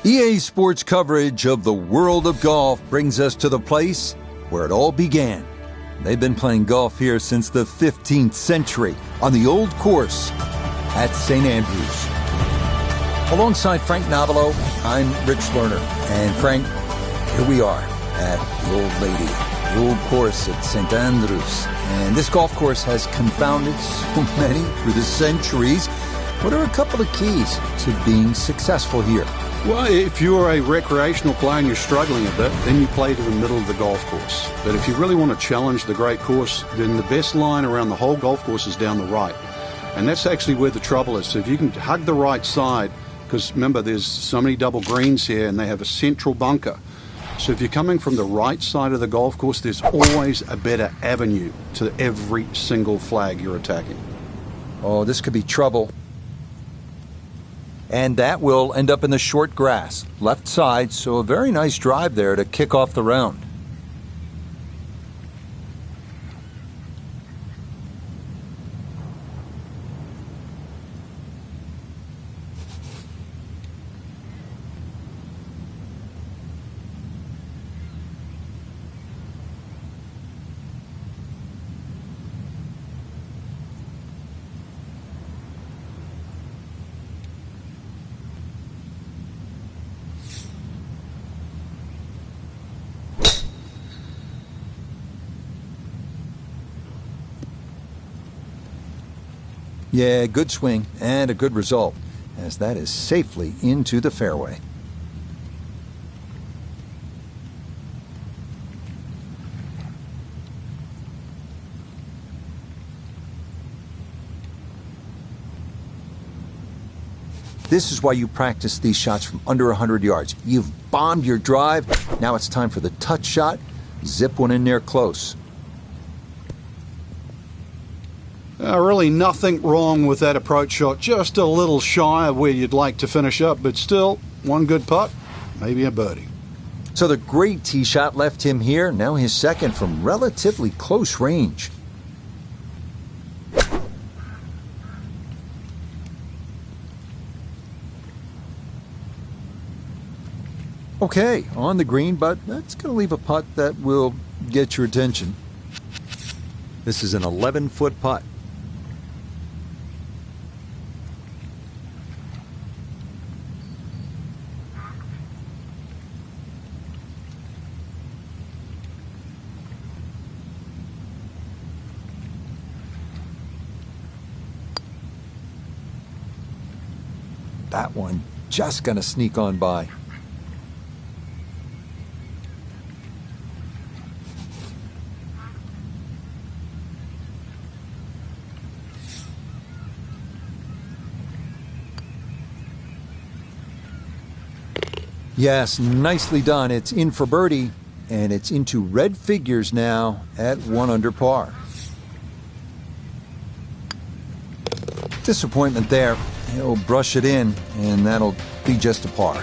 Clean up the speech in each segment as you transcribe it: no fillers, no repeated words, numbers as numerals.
EA Sports coverage of the world of golf brings us to the place where it all began. They've been playing golf here since the 15th century on the old course at St. Andrews. Alongside Frank Navalo, I'm Rich Lerner. And Frank, here we are at the Old Lady, the old course at St. Andrews. And this golf course has confounded so many through the centuries. What are a couple of keys to being successful here? Well, if you're a recreational player and you're struggling a bit, then you play to the middle of the golf course. But if you really want to challenge the great course, then the best line around the whole golf course is down the right. And that's actually where the trouble is. So if you can hug the right side, because remember, there's so many double greens here and they have a central bunker. So if you're coming from the right side of the golf course, there's always a better avenue to every single flag you're attacking. Oh, this could be trouble. And that will end up in the short grass, left side, so a very nice drive there to kick off the round. Yeah, good swing and a good result, as that is safely into the fairway. This is why you practice these shots from under 100 yards. You've bombed your drive. Now it's time for the touch shot. Zip one in there close. Really nothing wrong with that approach shot. Just a little shy of where you'd like to finish up, but still, one good putt, maybe a birdie. So the great tee shot left him here. Now his second from relatively close range. Okay, on the green, but that's going to leave a putt that will get your attention. This is an 11-foot putt. That one just going to sneak on by. Yes, nicely done. It's in for birdie, and it's into red figures now at 1 under par. Disappointment there. He'll brush it in, and that'll be just a par.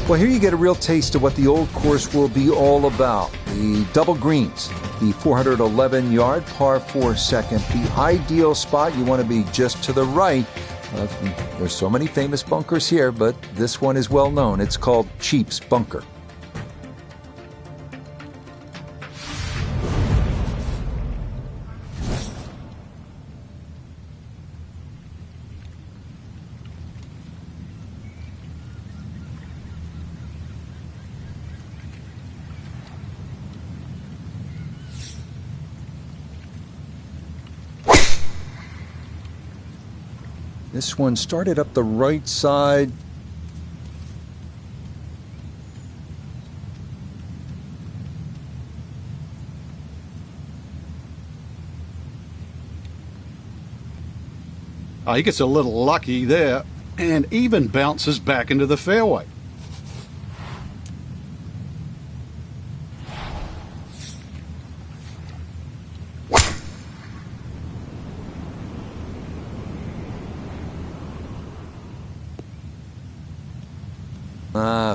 Well, here you get a real taste of what the old course will be all about. The double greens, the 411-yard par 4 second, the ideal spot. You want to be just to the right. There's so many famous bunkers here, but this one is well known. It's called Cheap's Bunker. This one started up the right side. He gets a little lucky there and even bounces back into the fairway.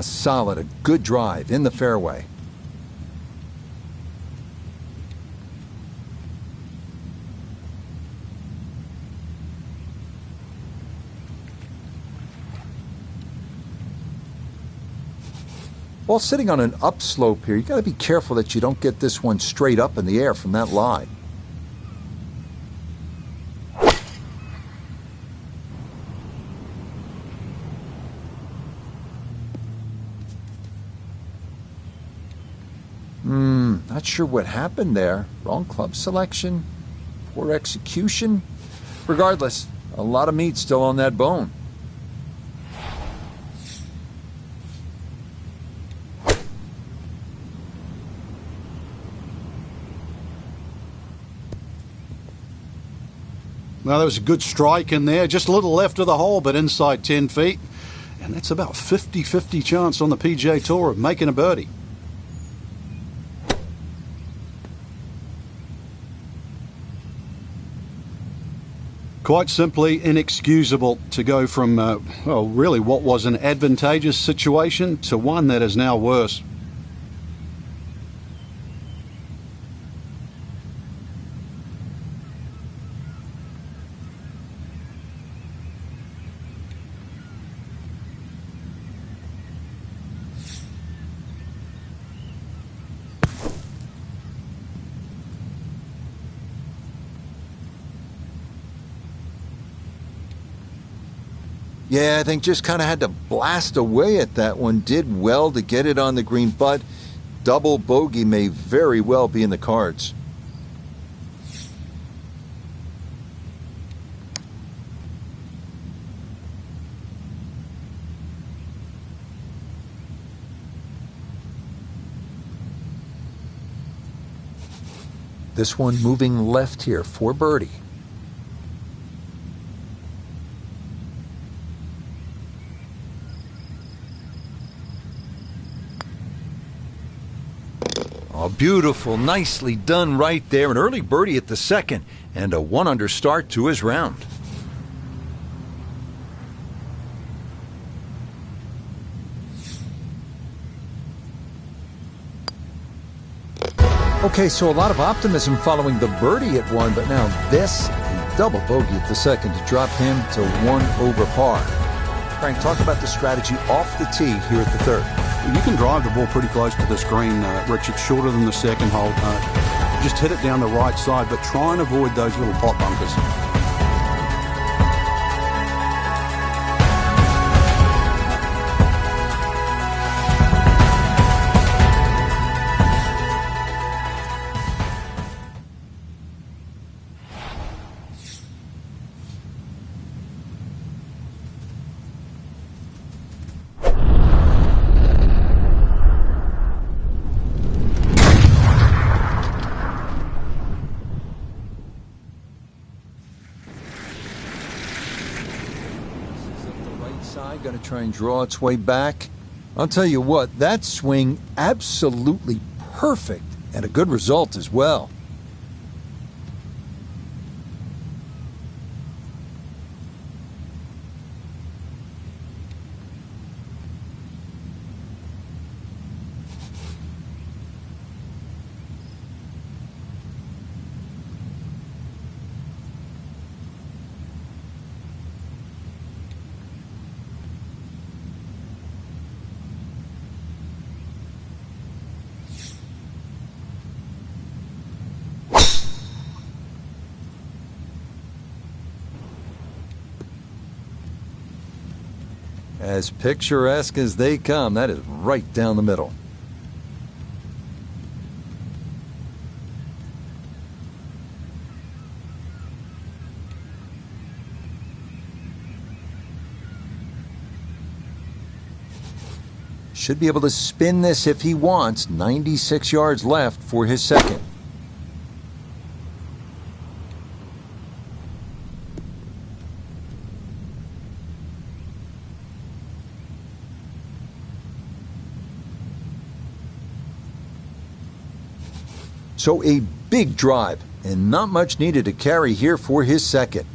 Solid, a good drive in the fairway. While sitting on an upslope here, you got to be careful that you don't get this one straight up in the air from that lie. Not sure what happened there. Wrong club selection, poor execution. Regardless, a lot of meat still on that bone. Well, there was a good strike in there, just a little left of the hole, but inside 10 feet. And that's about 50-50 chance on the PGA Tour of making a birdie. Quite simply inexcusable to go from, really what was an advantageous situation to one that is now worse. Yeah, I think just kind of had to blast away at that one. Did well to get it on the green, but double bogey may very well be in the cards. This one moving left here for birdie. Oh, beautiful. Nicely done right there. An early birdie at the second and a 1-under start to his round. Okay, so a lot of optimism following the birdie at one, but now this, a double bogey at the second to drop him to 1 over par. Frank, talk about the strategy off the tee here at the third. You can drive the ball pretty close to this green, Rich. It's shorter than the second hole. Just hit it down the right side, but try and avoid those little pot bunkers. Going to try and draw its way back. I'll tell you what, that swing absolutely perfect and a good result as well. As picturesque as they come, that is right down the middle. Should be able to spin this if he wants. 96 yards left for his second. So a big drive, and not much needed to carry here for his second.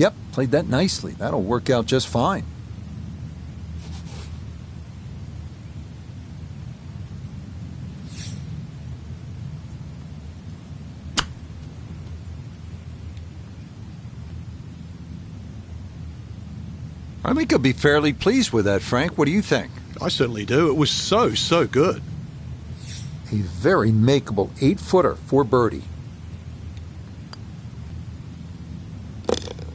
Yep, played that nicely. That'll work out just fine. I think he'll be fairly pleased with that, Frank. What do you think? I certainly do. It was so good. A very makeable 8-footer for birdie.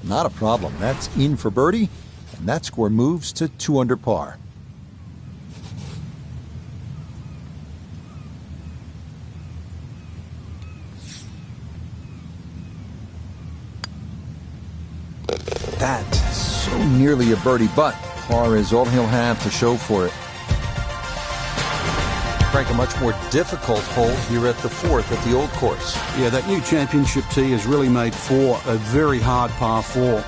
Not a problem. That's in for birdie, and that score moves to 2 under par. That so nearly a birdie, but par is all he'll have to show for it. Frank, a much more difficult hole here at the 4th at the old course. Yeah, that new championship tee has really made 4 a very hard par 4.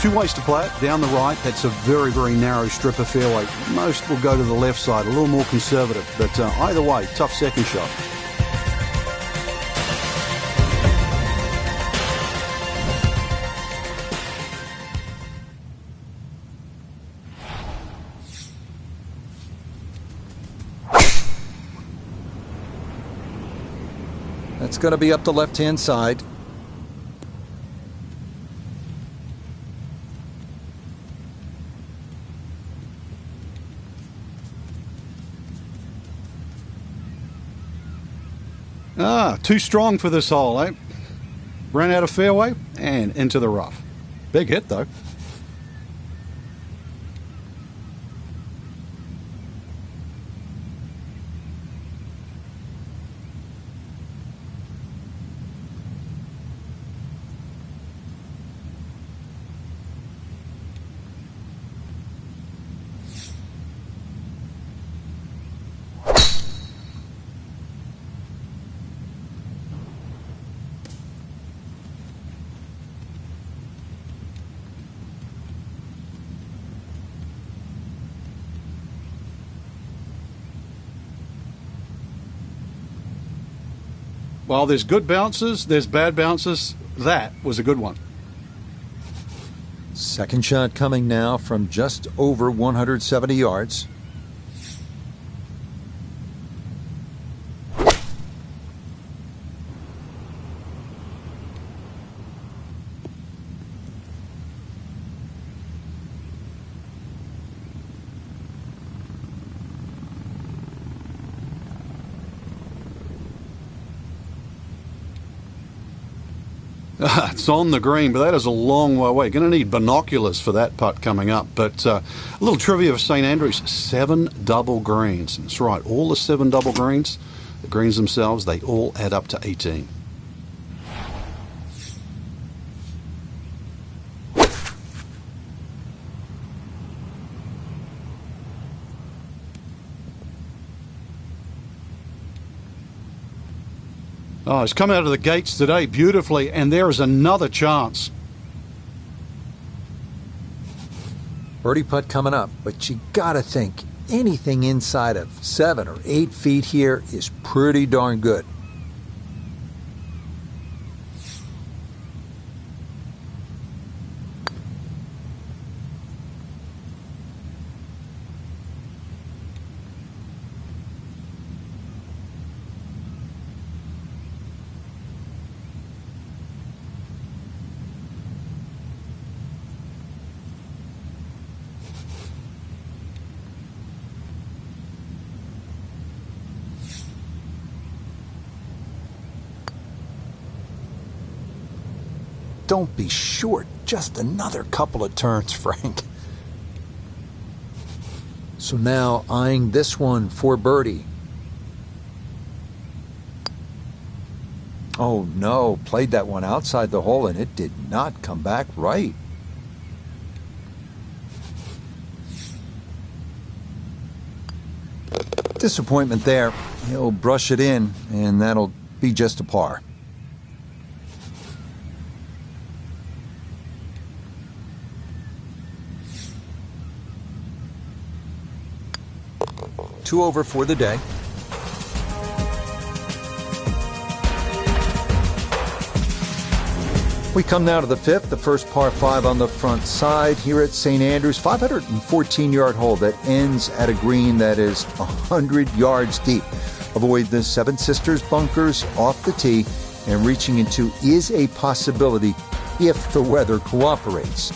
2 ways to play it. Down the right, that's a very narrow strip of fairway. Most will go to the left side, a little more conservative, but either way, tough second shot. That's going to be up the left-hand side. Too strong for this hole, eh? Ran out of fairway and into the rough. Big hit, though. While there's good bounces, there's bad bounces. That was a good one. Second shot coming now from just over 170 yards. It's on the green, but that is a long way away. Going to need binoculars for that putt coming up. But a little trivia of St Andrews, 7 double greens. That's right, all the 7 double greens, the greens themselves, they all add up to 18. Oh, he's come out of the gates today beautifully, and there is another chance. Birdie putt coming up, but you gotta think anything inside of 7 or 8 feet here is pretty darn good. Don't be short. Just another couple of turns, Frank. So now eyeing this one for birdie. Oh no, played that one outside the hole and it did not come back right. Disappointment there. He'll brush it in and that'll be just a par. Two over for the day. We come now to the fifth, the first par 5 on the front side here at St. Andrews. 514-yard hole that ends at a green that is 100 yards deep. Avoid the Seven Sisters bunkers off the tee, and reaching into is a possibility if the weather cooperates.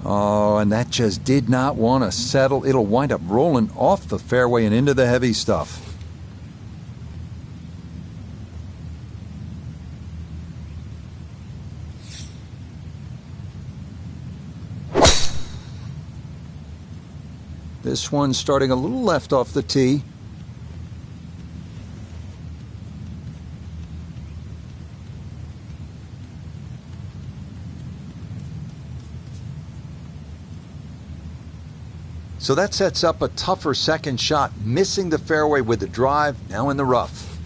Oh, and that just did not want to settle. It'll wind up rolling off the fairway and into the heavy stuff. This one starting a little left off the tee. So that sets up a tougher second shot, missing the fairway with the drive, now in the rough.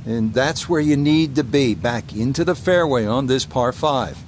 And that's where you need to be, back into the fairway on this par 5.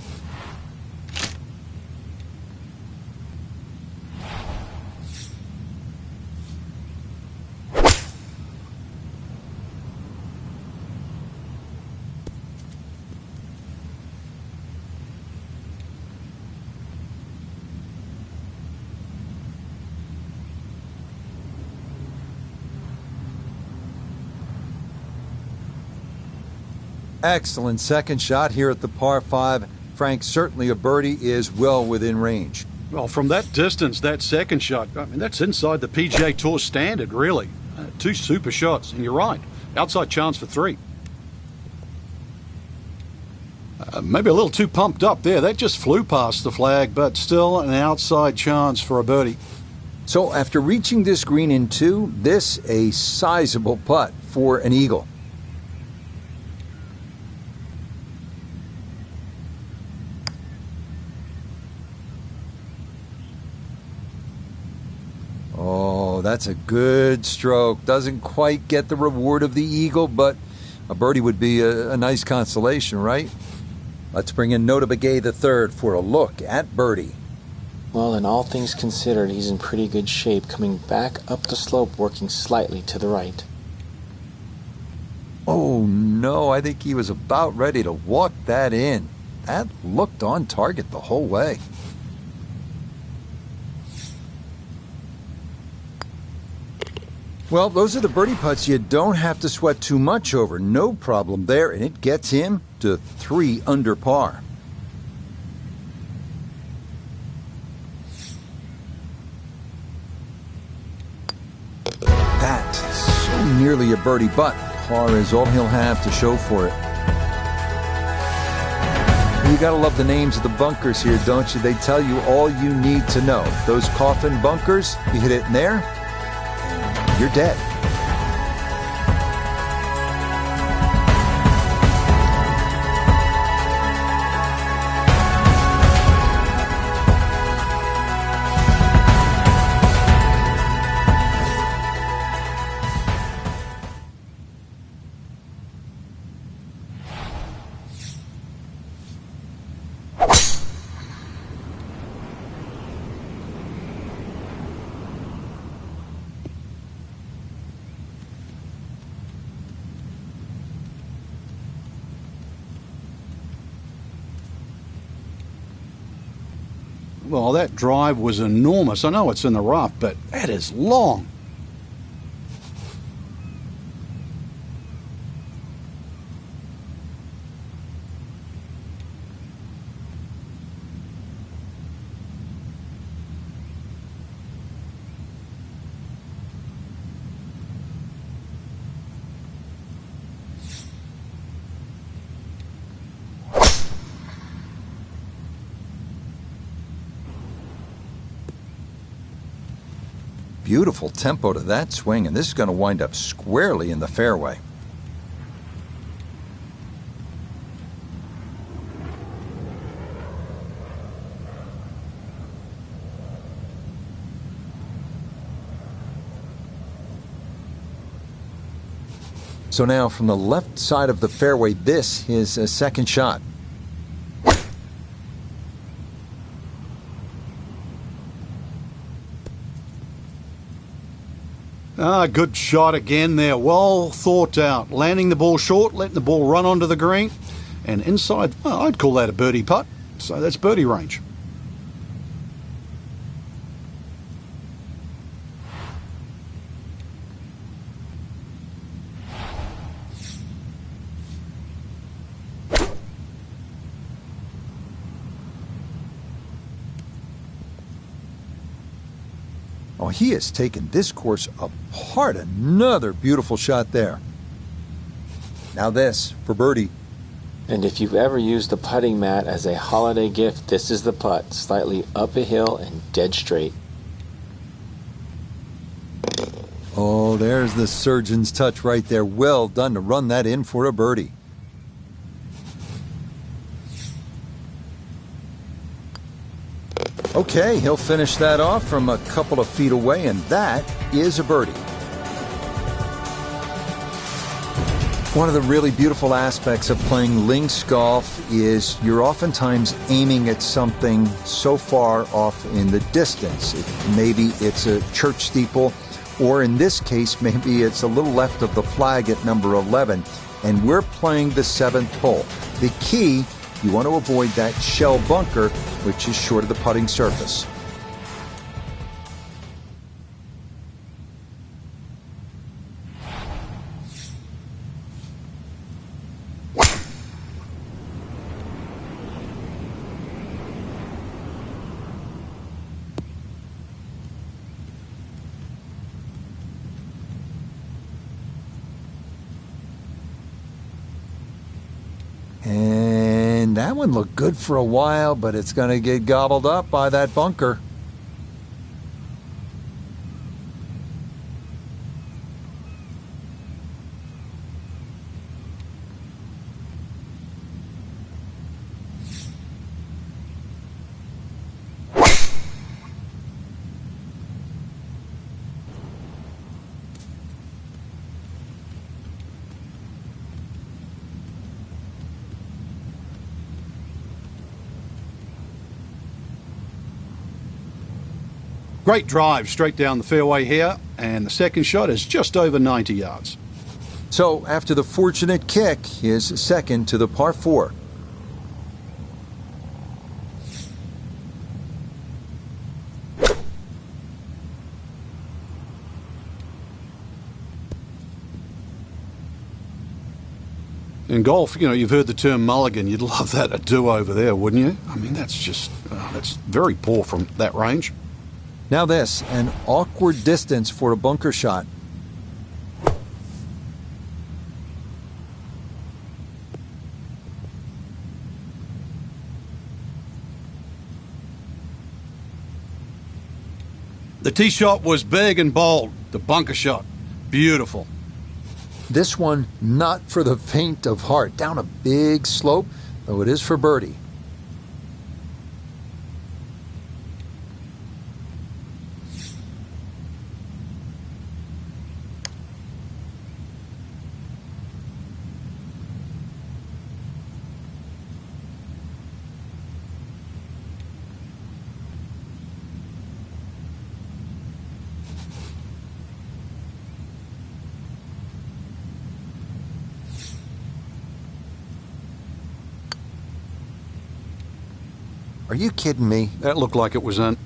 Excellent second shot here at the par 5. Frank, certainly a birdie is well within range. Well, from that distance, that second shot, I mean, that's inside the PGA Tour standard, really. 2 super shots, and you're right. Outside chance for 3. Maybe a little too pumped up there. That just flew past the flag, but still an outside chance for a birdie. So after reaching this green in 2, this a sizable putt for an eagle. Oh, that's a good stroke. Doesn't quite get the reward of the eagle, but a birdie would be a nice consolation, right? Let's bring in Nota Begay III for a look at birdie. Well, in all things considered, he's in pretty good shape, coming back up the slope, working slightly to the right. Oh, no, I think he was about ready to walk that in. That looked on target the whole way. Well, those are the birdie putts you don't have to sweat too much over. No problem there, and it gets him to 3 under par. That so nearly a birdie, but par is all he'll have to show for it. You gotta love the names of the bunkers here, don't you? They tell you all you need to know. Those coffin bunkers, you hit it in there, you're dead. Well, that drive was enormous. I know it's in the rough, but that is long. beautiful tempo to that swing, and this is going to wind up squarely in the fairway. So now from the left side of the fairway, this is a second shot. Good shot again there. Well thought out. Landing the ball short, letting the ball run onto the green. And inside, I'd call that a birdie putt. So that's birdie range. Oh, he has taken this course apart. Another beautiful shot there. Now this for birdie. And if you've ever used a putting mat as a holiday gift, this is the putt. Slightly up a hill and dead straight. Oh, there's the surgeon's touch right there. Well done to run that in for a birdie. Okay, he'll finish that off from a couple of feet away, and that is a birdie. One of the really beautiful aspects of playing links golf is you're oftentimes aiming at something so far off in the distance. Maybe it's a church steeple, or in this case, maybe it's a little left of the flag at number 11, and we're playing the 7th hole. The key, you want to avoid that shell bunker, which is short of the putting surface. And that one looked good for a while, but it's going to get gobbled up by that bunker. Great drive straight down the fairway here, and the second shot is just over 90 yards. So after the fortunate kick, his second to the par 4. In golf, you know, you've heard the term mulligan. You'd love that a do-over there, wouldn't you? I mean, that's just, that's very poor from that range. Now this, an awkward distance for a bunker shot. The tee shot was big and bold. The bunker shot, beautiful. This one, not for the faint of heart. Down a big slope, though it is for birdie. Are you kidding me? That looked like it was in.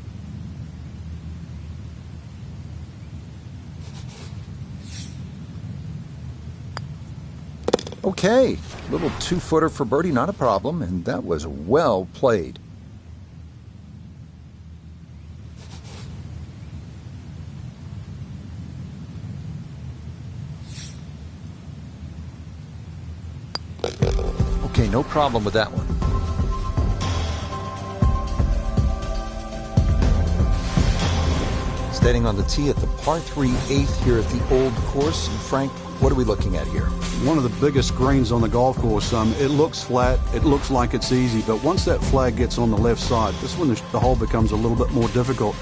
Okay, little 2-footer for birdie, not a problem, and that was well played. Okay, no problem with that one. Standing on the tee at the par 3 8th here at the Old Course. And Frank, what are we looking at here? One of the biggest greens on the golf course. It looks flat, it looks like it's easy, but once that flag gets on the left side, this is when the hole becomes a little bit more difficult.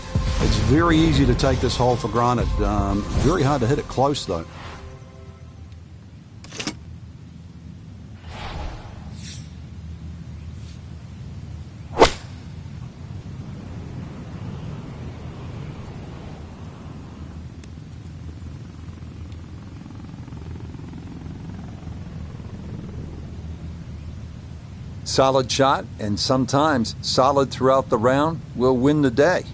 It's very easy to take this hole for granted. Very hard to hit it close, though. Solid shot, and sometimes solid throughout the round, will win the day.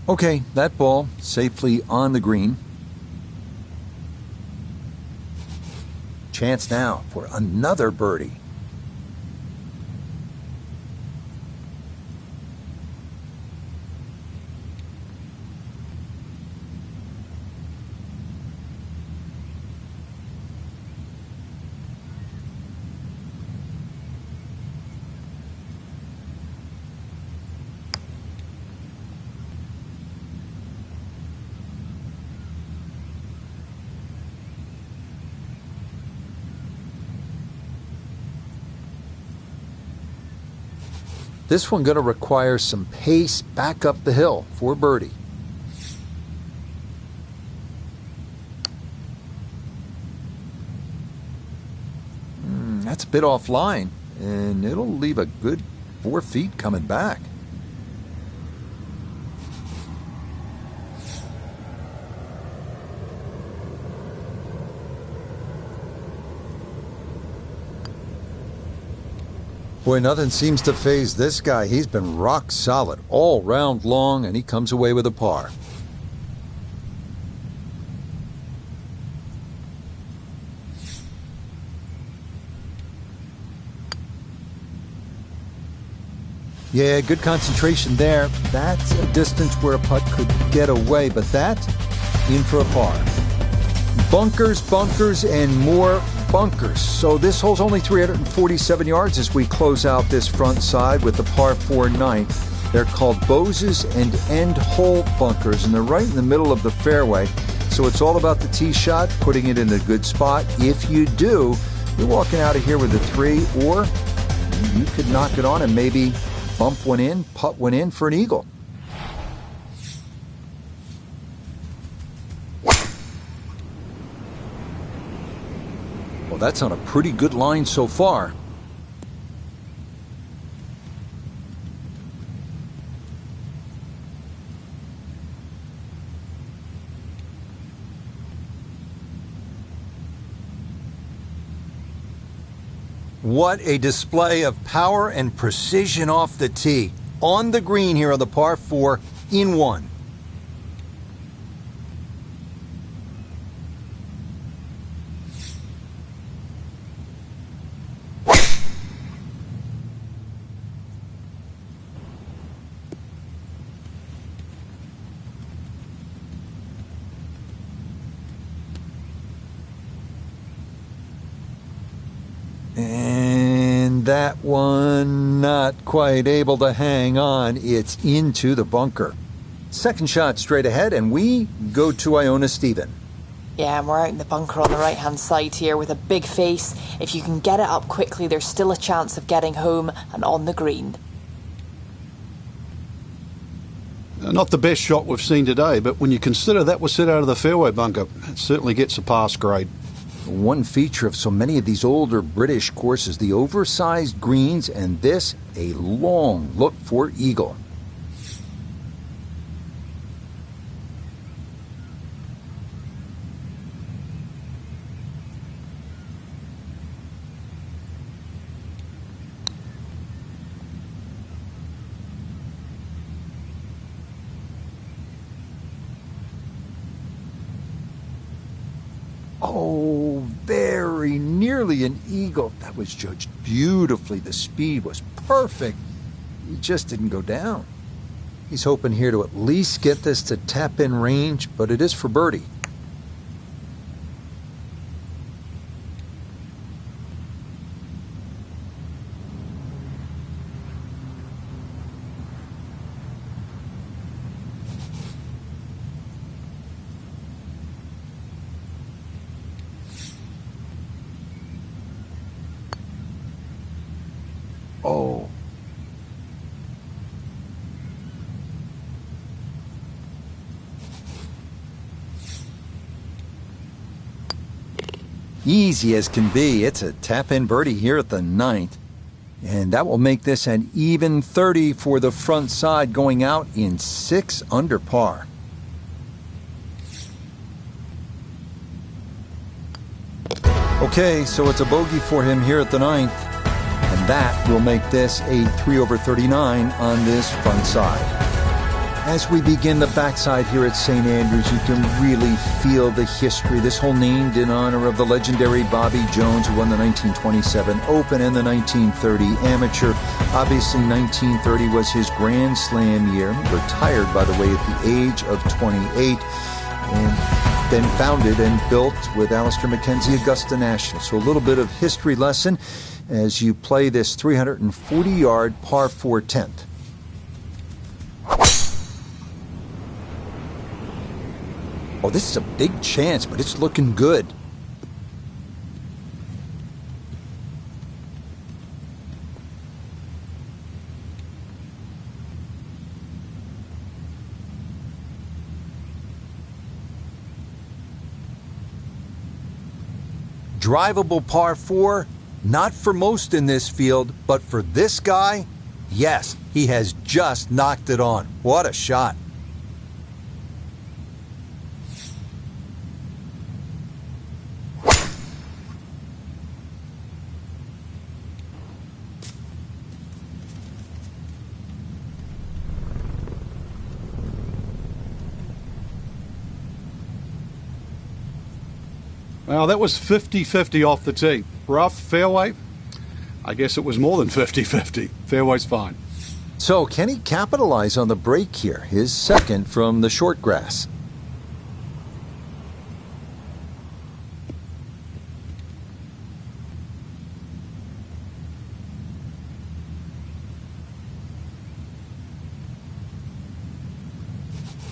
Okay, that ball safely on the green. Chance now for another birdie. This one going to require some pace back up the hill for birdie. That's a bit offline, and it'll leave a good 4 feet coming back. Boy, nothing seems to faze this guy. He's been rock solid all round long, and he comes away with a par. Yeah, good concentration there. That's a distance where a putt could get away, but that, in for a par. Bunkers, bunkers, and more bunkers. So this hole's only 347 yards as we close out this front side with the par 4 9th. They're called Bose's and end hole bunkers, and they're right in the middle of the fairway. So it's all about the tee shot, putting it in a good spot. If you do, you're walking out of here with a 3, or you could knock it on and maybe bump one in, putt one in for an eagle. Well, that's on a pretty good line so far. What a display of power and precision off the tee. On the green here on the par 4 in 1. And that one not quite able to hang on. It's into the bunker. Second shot straight ahead, and we go to Iona Stephen. Yeah, and we're out in the bunker on the right-hand side here with a big face. If you can get it up quickly, there's still a chance of getting home and on the green. Not the best shot we've seen today, but when you consider that was set out of the fairway bunker, it certainly gets a pass grade. One feature of so many of these older British courses, the oversized greens, and this, a long look for eagle. Oh, very nearly an eagle. That was judged beautifully. The speed was perfect. It just didn't go down. He's hoping here to at least get this to tap-in range, but it is for birdie. Oh. Easy as can be. It's a tap-in birdie here at the 9th. And that will make this an even 30 for the front side, going out in 6 under par. Okay, so it's a bogey for him here at the 9th. And that will make this a 3 over 39 on this front side. As we begin the backside here at St. Andrews, you can really feel the history. This hole named in honor of the legendary Bobby Jones, who won the 1927 Open and the 1930 Amateur. Obviously, 1930 was his Grand Slam year. He retired, by the way, at the age of 28, and then founded and built with Alistair McKenzie Augusta National. So a little bit of history lesson as you play this 340-yard par 4 10th. Oh, this is a big chance, but it's looking good. Drivable par 4, not for most in this field, but for this guy, yes, he has just knocked it on. What a shot. Well, that was 50-50 off the tee. Rough, fairway? I guess it was more than 50-50. Fairway's fine. So, can he capitalize on the break here? His second from the short grass.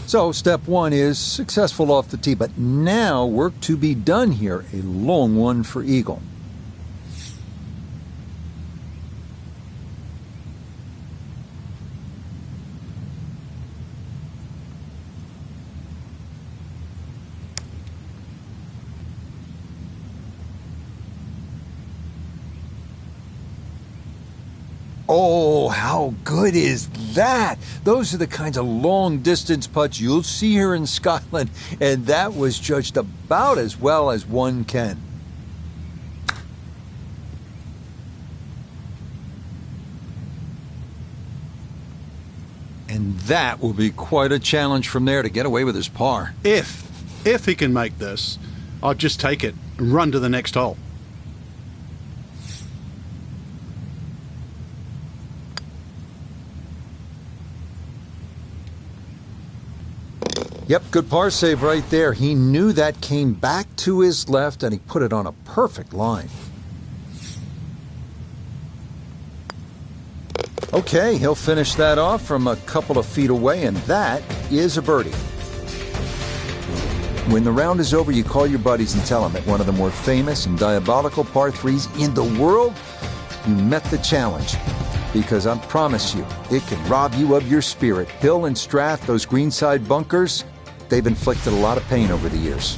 So, step 1 is successful off the tee, but now work to be done here. A long one for eagle. Oh, how good is that? Those are the kinds of long-distance putts you'll see here in Scotland, and that was judged about as well as one can. And that will be quite a challenge from there to get away with his par. If he can make this, I'll just take it and run to the next hole. Yep, good par save right there. He knew that came back to his left, and he put it on a perfect line. Okay, he'll finish that off from a couple of feet away, and that is a birdie. When the round is over, you call your buddies and tell them that one of the more famous and diabolical par 3s in the world, you met the challenge. Because I promise you, it can rob you of your spirit. Hill and Strath, those greenside bunkers, they've inflicted a lot of pain over the years.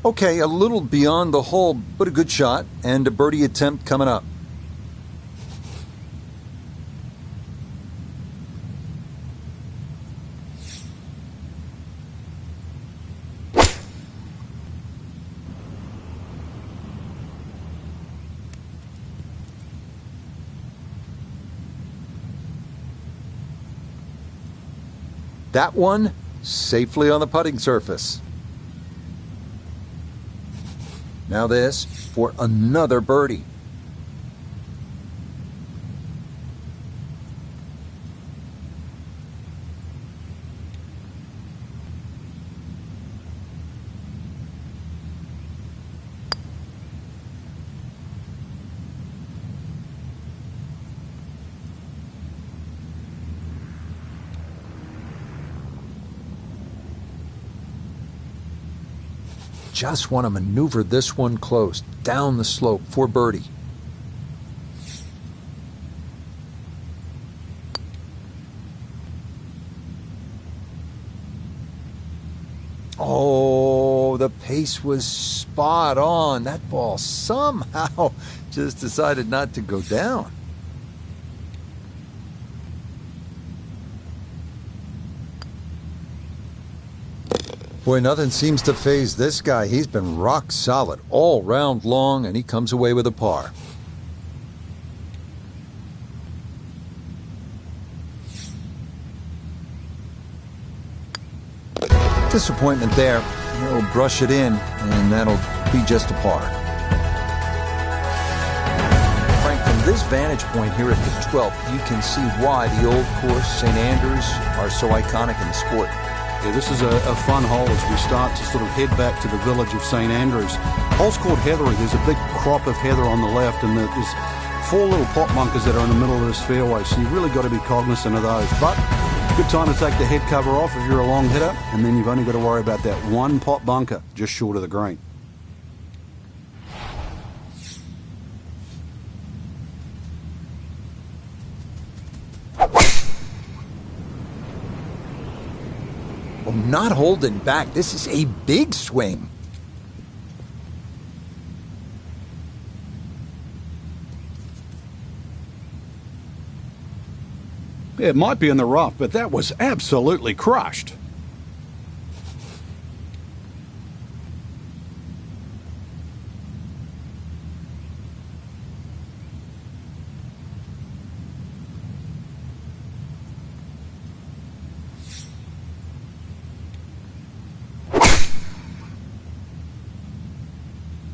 Okay, a little beyond the hole, but a good shot, and a birdie attempt coming up. That one safely on the putting surface. Now this for another birdie. Just want to maneuver this one close, down the slope for birdie. Oh, the pace was spot on. That ball somehow just decided not to go down. Boy, nothing seems to faze this guy. He's been rock solid all round long, and he comes away with a par. Disappointment there. He'll brush it in, and that'll be just a par. Frank, from this vantage point here at the 12th, you can see why the old course, St. Andrews, are so iconic in the sport. Yeah, this is a fun hole as we start to sort of head back to the village of St. Andrews. Hole's called Heathery. There's a big crop of heather on the left, and there's 4 little pot bunkers that are in the middle of this fairway, so you've really got to be cognizant of those. But good time to take the head cover off if you're a long hitter, and then you've only got to worry about that one pot bunker just short of the green. Well, not holding back. This is a big swing. Yeah, it might be in the rough, but that was absolutely crushed.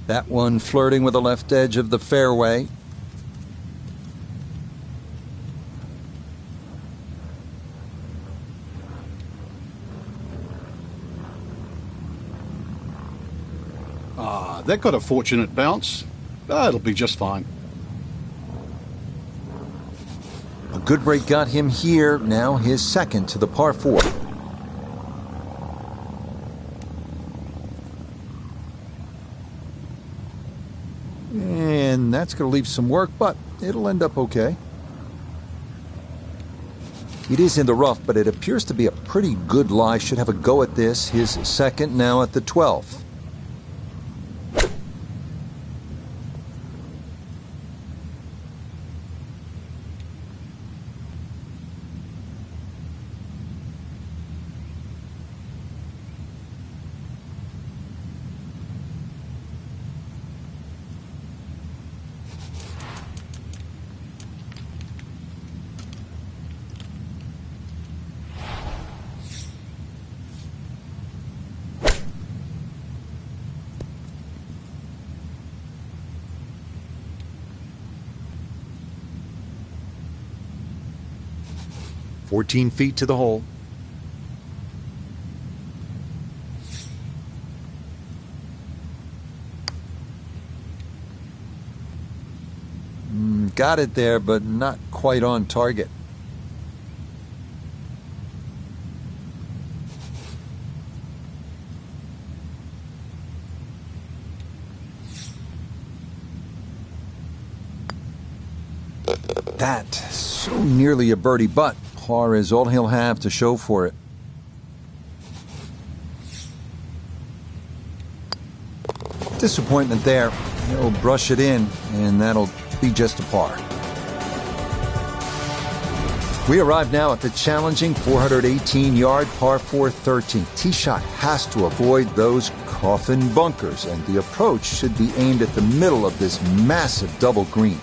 That one flirting with the left edge of the fairway. That got a fortunate bounce. It'll be just fine. A good break got him here. Now his second to the par 4. And that's going to leave some work, but it'll end up okay. It is in the rough, but it appears to be a pretty good lie. Should have a go at this. His second now at the 12th. "14 feet to the hole." Got it there, but not quite on target. That so nearly a birdie, but par is all he'll have to show for it. Disappointment there. He'll brush it in, and that'll be just a par. We arrive now at the challenging 418-yard par 4 13. Tee shot has to avoid those coffin bunkers, and the approach should be aimed at the middle of this massive double green.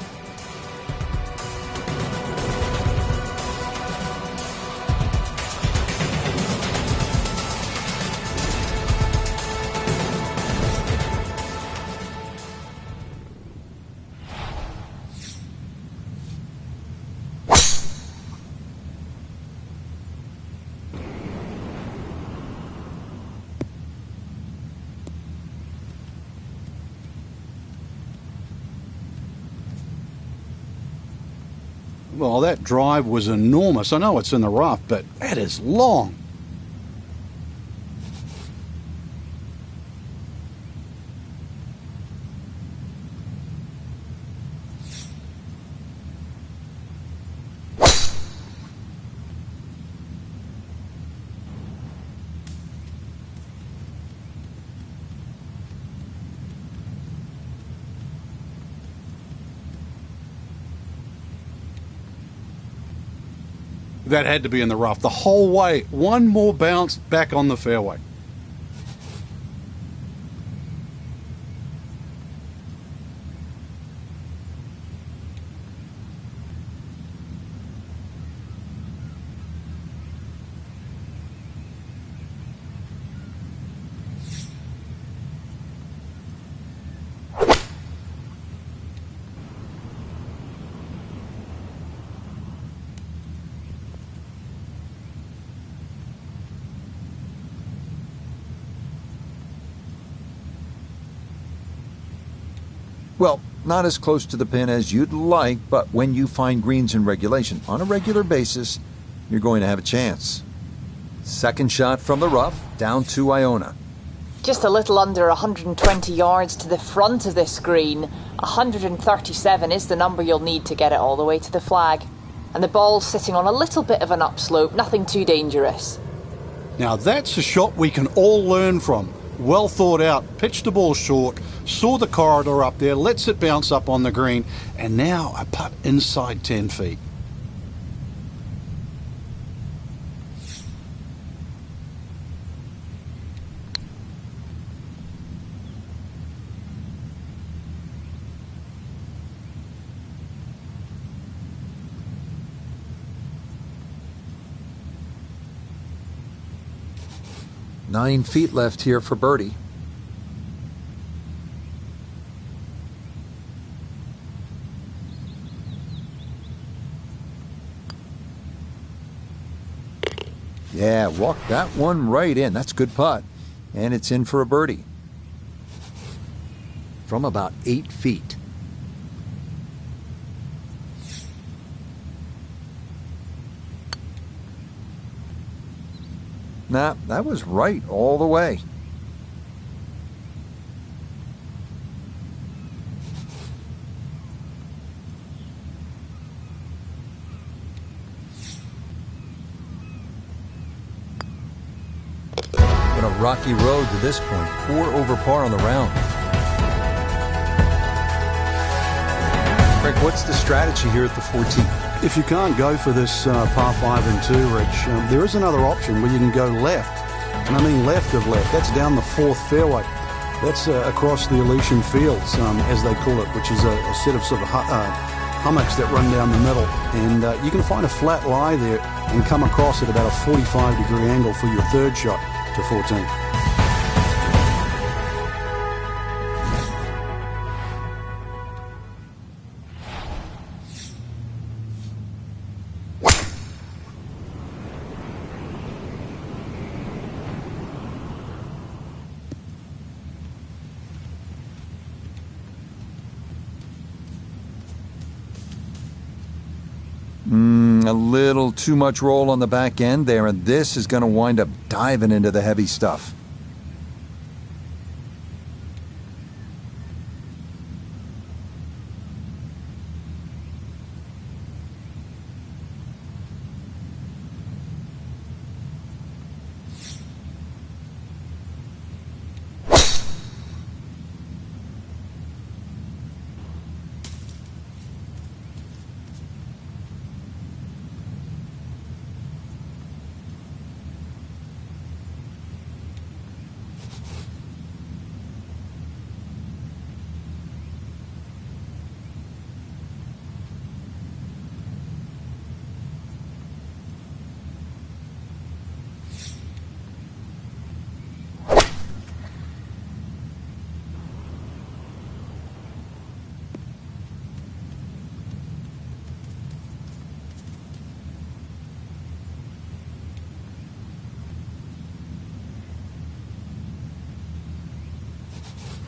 Well, that drive was enormous. I know it's in the rough, but that is long. That had to be in the rough the whole way. One more bounce back on the fairway. Well, not as close to the pin as you'd like, but when you find greens in regulation on a regular basis, you're going to have a chance. Second shot from the rough, down to Iona. Just a little under 120 yards to the front of this green. 137 is the number you'll need to get it all the way to the flag. And the ball's sitting on a little bit of an upslope, nothing too dangerous. Now that's a shot we can all learn from. Well thought out, pitched the ball short, saw the corridor up there, lets it bounce up on the green, and now a putt inside 10 feet. Nine feet left here for birdie. Yeah, walk that one right in. That's a good putt. And it's in for a birdie. From about 8 feet. Nah, that was right all the way. Been a rocky road to this point. 4 over par on the round. Greg, what's the strategy here at the 14th? If you can't go for this par 5 and 2, Rich, there is another option where you can go left. And I mean left of left. That's down the 4th fairway. That's across the Elysian Fields, as they call it, which is a set of sort of hummocks that run down the middle. And you can find a flat lie there and come across at about a 45-degree angle for your third shot to 14. A little too much roll on the back end there, and this is going to wind up diving into the heavy stuff.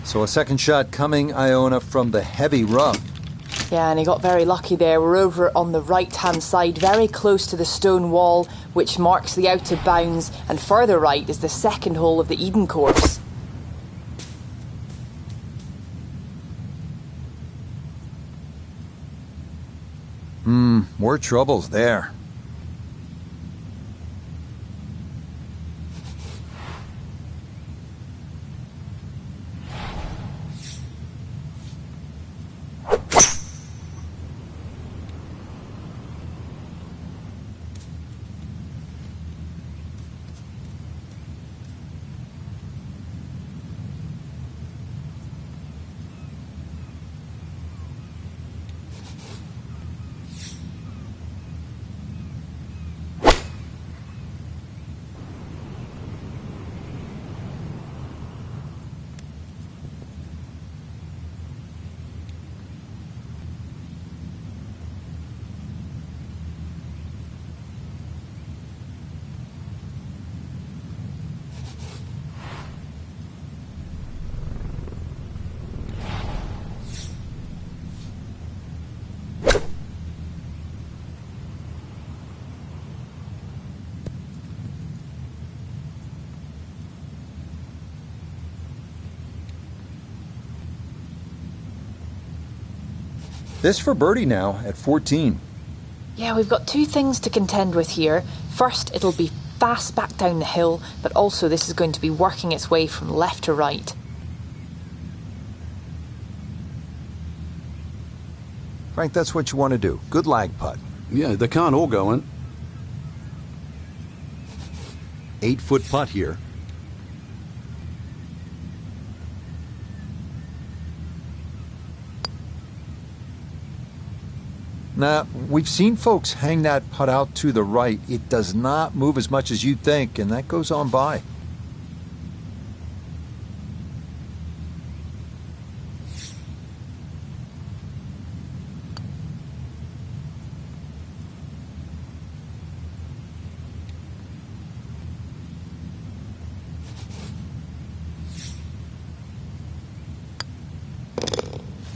So a second shot coming, Iona, from the heavy rough. Yeah, and he got very lucky there. We're over on the right-hand side, very close to the stone wall, which marks the out of bounds, and further right is the second hole of the Eden course. More troubles there. This for birdie now at 14. Yeah, we've got two things to contend with here. First, it'll be fast back down the hill, but also this is going to be working its way from left to right. Frank, that's what you want to do. Good lag putt. Yeah, they can't all go in. 8-foot putt here. Now, we've seen folks hang that putt out to the right. It does not move as much as you'd think, and that goes on by.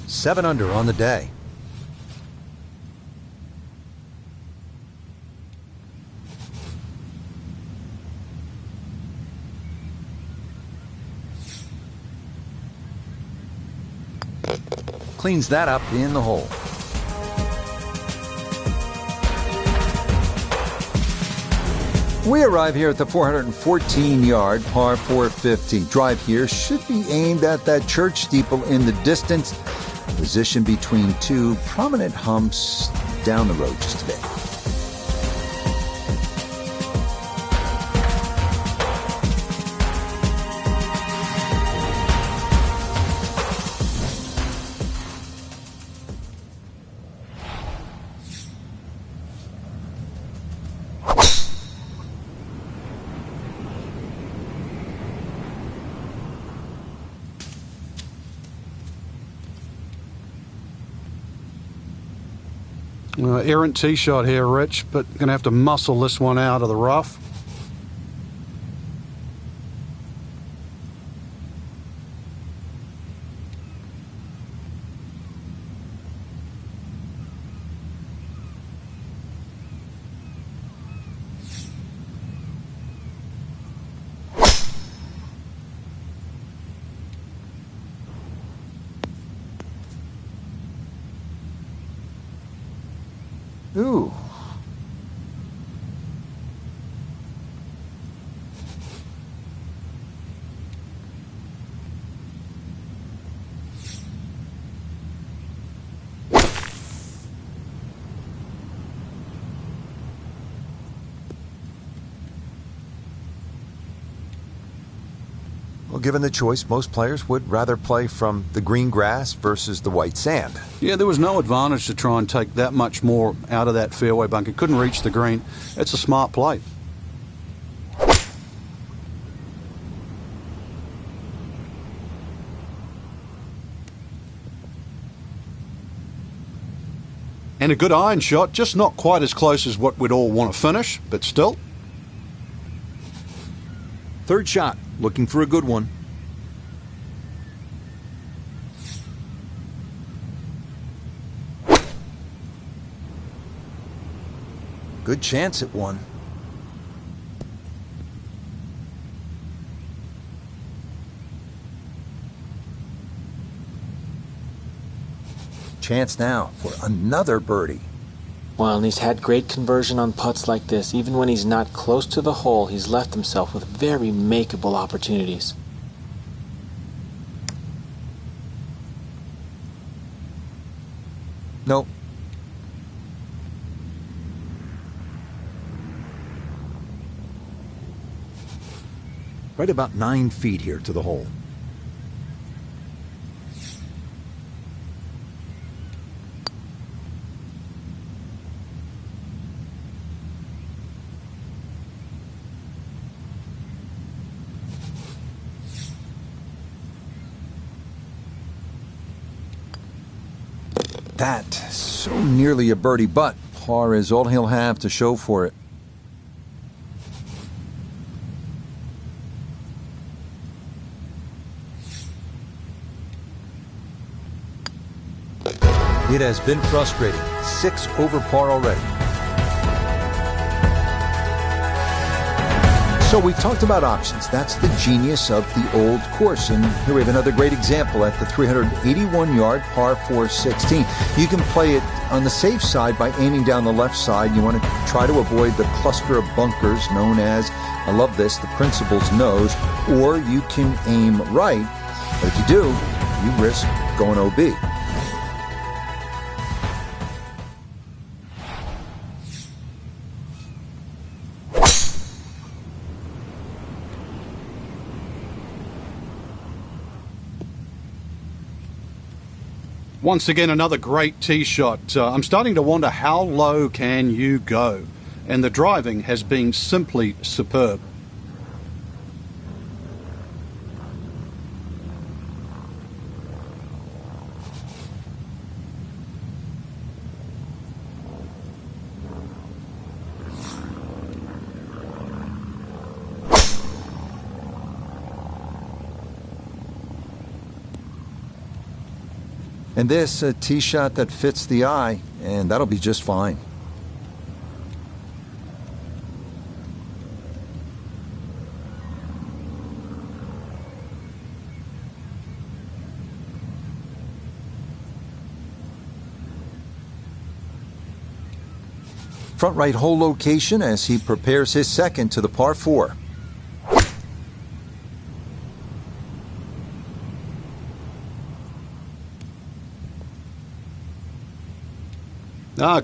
Seven under on the day. Cleans that up in the hole. We arrive here at the 414-yard par 450. Drive here should be aimed at that church steeple in the distance, positioned between two prominent humps down the road just a bit. Errant tee shot here, Rich, but going to have to muscle this one out of the rough. Ooh. Well, given the choice, most players would rather play from the green grass versus the white sand. Yeah, there was no advantage to try and take that much more out of that fairway bunker. Couldn't reach the green. It's a smart play. And a good iron shot, just not quite as close as what we'd all want to finish, but still. Third shot, looking for a good one. Good chance at one. Chance now for another birdie. Well, and he's had great conversion on putts like this. Even when he's not close to the hole, he's left himself with very makeable opportunities. Nope. Right about 9 feet here to the hole. That, so nearly a birdie, but par is all he'll have to show for it. It has been frustrating. 6 over par already. So we've talked about options. That's the genius of the old course. And here we have another great example at the 381-yard par 416. You can play it on the safe side by aiming down the left side. You want to try to avoid the cluster of bunkers known as, I love this, the principal's nose. Or you can aim right. But if you do, you risk going OB. Once again, another great tee shot. I'm starting to wonder, how low can you go? And the driving has been simply superb. And this, a tee shot that fits the eye, and that'll be just fine. Front right hole location as he prepares his second to the par 4.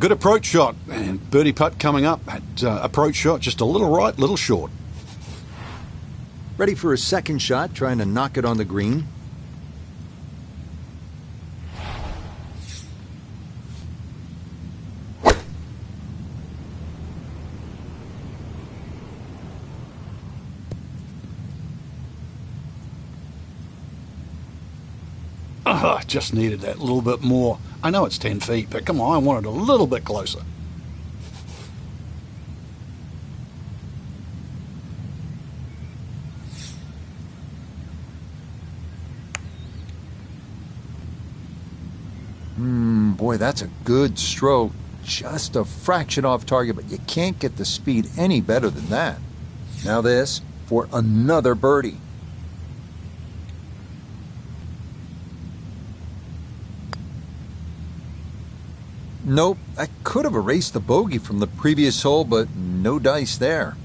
Good approach shot, and birdie putt coming up. Approach shot just a little right, little short. Ready for his second shot, trying to knock it on the green. Just needed that little bit more. I know it's 10 feet, but come on, I want it a little bit closer. Boy, that's a good stroke. Just a fraction off target, but you can't get the speed any better than that. Now this for another birdie. Nope, I could have erased the bogey from the previous hole, but no dice there.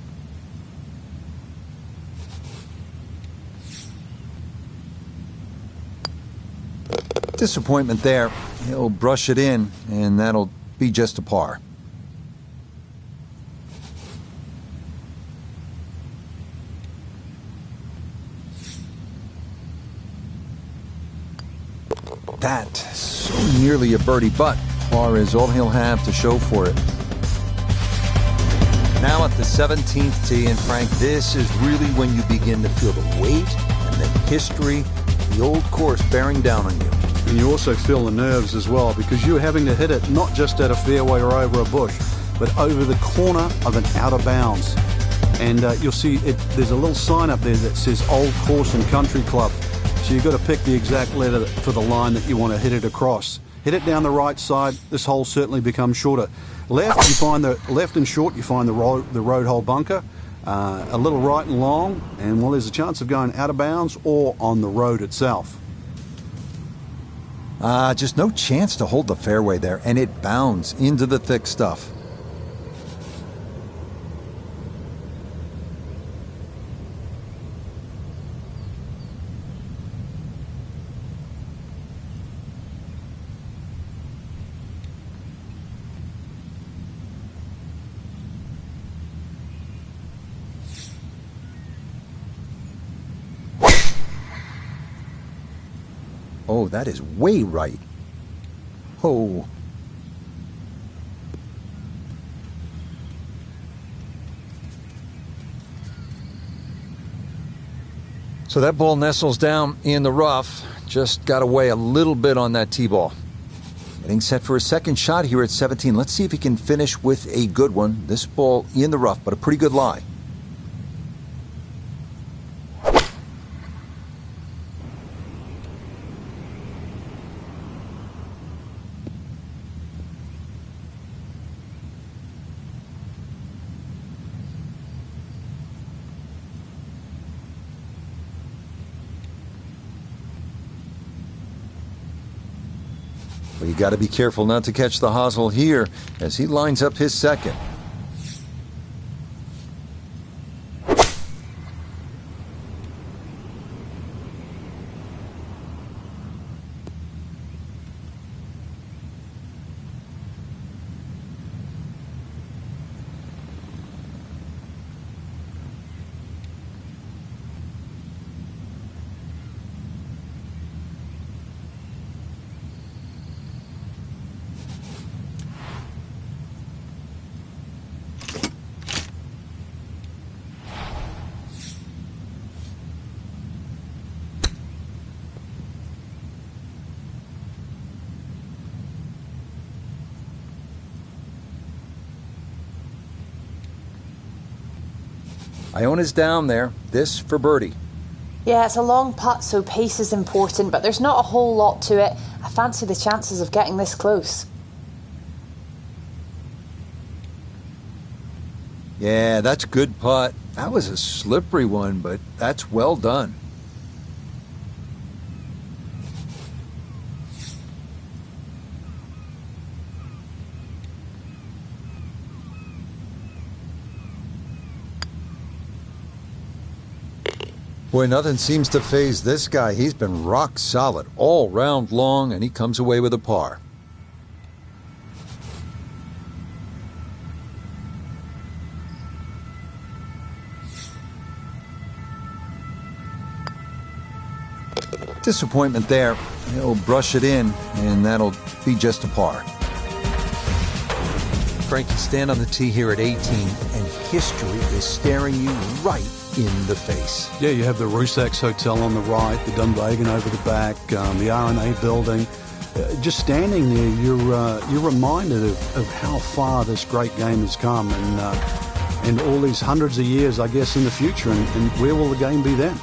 Disappointment there. He'll brush it in, and that'll be just a par. That, so nearly a birdie, but par is all he'll have to show for it. Now at the 17th tee, and Frank, this is really when you begin to feel the weight and the history of the old course bearing down on you. And you also feel the nerves as well, because you're having to hit it not just at a fairway or over a bush, but over the corner of an out of bounds. And you'll see there's a little sign up there that says Old Course and Country Club. So you've got to pick the exact letter for the line that you want to hit it across. hit it down the right side, this hole certainly becomes shorter. Left, you find the left and short, you find the road hole bunker. A little right and long, and well, there's a chance of going out of bounds or on the road itself. Just no chance to hold the fairway there, and it bounds into the thick stuff. Oh, that is way right. Oh. So that ball nestles down in the rough. Just got away a little bit on that tee ball. Getting set for a second shot here at 17. Let's see if he can finish with a good one. This ball in the rough, but a pretty good lie. Well, you got to be careful not to catch the hosel here as he lines up his second. Iona's down there. This for birdie. Yeah, it's a long putt, so pace is important, but there's not a whole lot to it. I fancy the chances of getting this close. Yeah, that's a good putt. That was a slippery one, but that's well done. Boy, nothing seems to faze this guy. He's been rock solid all round long, and he comes away with a par. Disappointment there. He'll brush it in, and that'll be just a par. Frankie, stand on the tee here at 18, and history is staring you right in the face. Yeah, you have the Rusak's Hotel on the right, the Dunvegan over the back, the R&A building. Just standing there, you're reminded of how far this great game has come, and all these hundreds of years, I guess, in the future, and where will the game be then?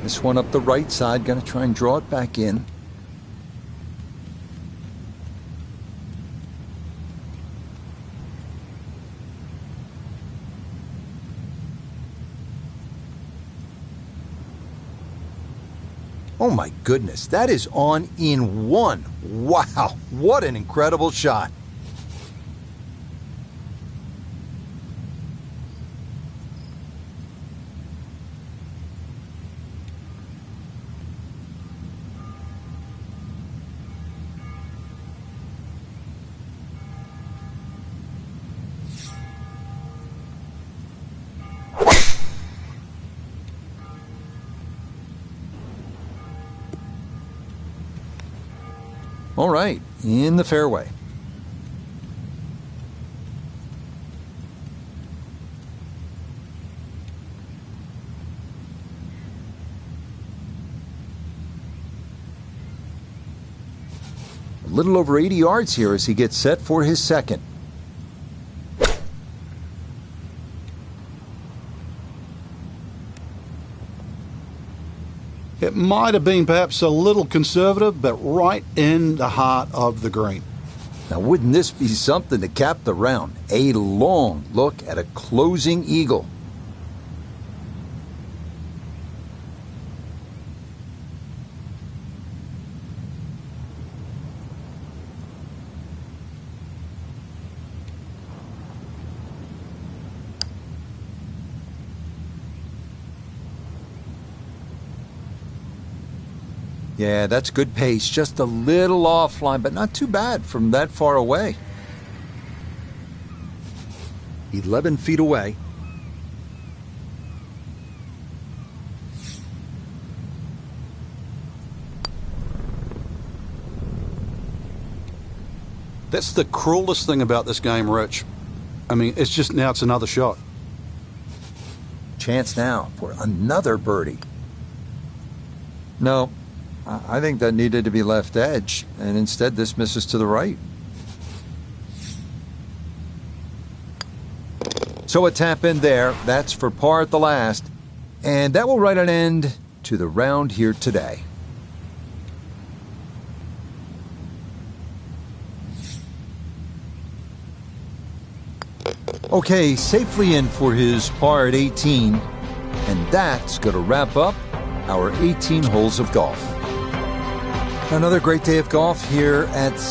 This one up the right side, gonna try and draw it back in. Oh my goodness, that is on in one. Wow, what an incredible shot. All right, in the fairway. little over 80 yards here as he gets set for his second. It might have been perhaps a little conservative, but right in the heart of the green. Now, wouldn't this be something to cap the round? A long look at a closing eagle. Yeah, that's good pace. Just a little offline, but not too bad from that far away. 11 feet away. That's the cruelest thing about this game, Rich. I mean, it's another shot. Chance now for another birdie. No, I think that needed to be left edge, and instead this misses to the right. So a tap in there. That's for par at the last, and that will write an end to the round here today. Okay, safely in for his par at 18, and that's going to wrap up our 18 holes of golf. Another great day of golf here at St.